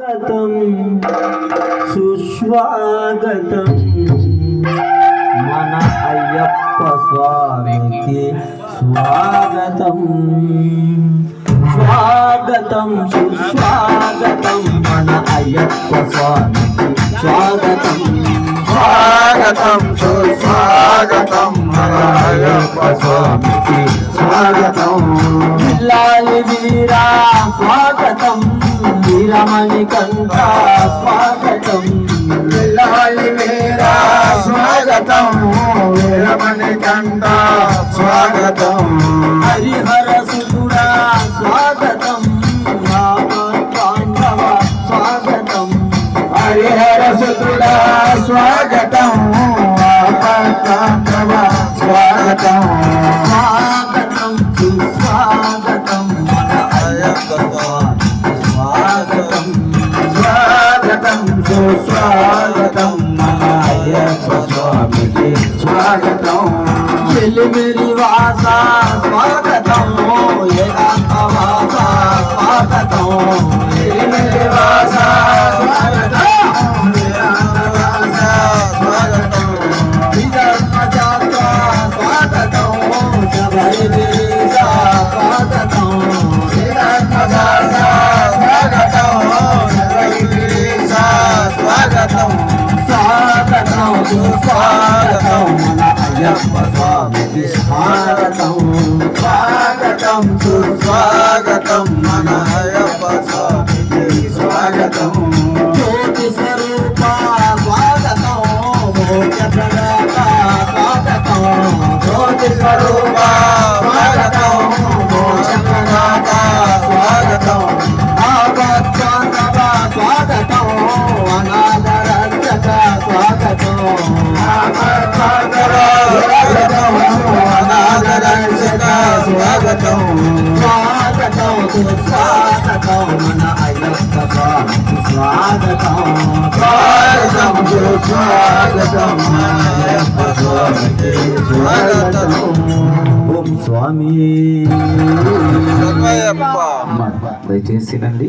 స్వాగతం సుస్వాగతం మన అయ్యప్ప స్వామికి స్వాగతం స్వాగతం సుస్వాగతం మన అయ్యప్ప స్వామికి స్వాగతం స్వాగతం సుస్వాగతం మన అయ్యప్ప స్వామికి స్వాగతం బిల్లాలి వీరా స్వాగతం వీరమణి కంఠ స్వాగతం బిల్లాలి వీరా స్వాగతం వీరమణి కంఠ స్వాగతం హరిహర సుతుడా స్వాగతం పాండవ స్వాగతం హరిహర సుతుడా స్వాగతం పాండవ స్వాగతం స్వాగతం సుస్వాగతం మన అయ్యప్ప స్వాగతం స్వాగతం సుస్వాగతం మన అయ్యప్ప స్వామికి స్వాగతం చెలిమిరి వాస స్వాగతం ఏకాంత వాస స్వాగతం చెలిమిరి వాస స్వాగతం ఏకాంత వాస స్వాగతం విజన్మజాత స్వాగతం శబరిగిరీశ స్వాగతం శ్రీరామదాస స్వాగతం శబరిగిరీశ స్వాగతం స్వాగతం సుస్వాగతం మన అయ్యప్ప స్వామికి స్వాగతం స్వాగతం సుస్వాగతం మన అయ్యప్ప స్వామికి స్వాగతం జ్యోతి స్వరూప స్వాగతం మోక్ష ప్రదాత స్వాగతం జ్యోతి స్వరూప స్వాగతం మోక్ష ప్రదాత స్వాగతం ఆపద్బాంధవ స్వాగతం అనాథ రక్షక స్వాగతం స్వాగతం అనాథ రక్షక స్వాగతం స్వాగతం సుస్వాగతం మన అయ్యప్ప స్వామికి స్వాగతం స్వాగతం సుస్వాగతం మన అయ్యప్ప స్వామికి స్వాగతం ఓం స్వామి శరణమయ్యప్ప. దయచేసి నండి.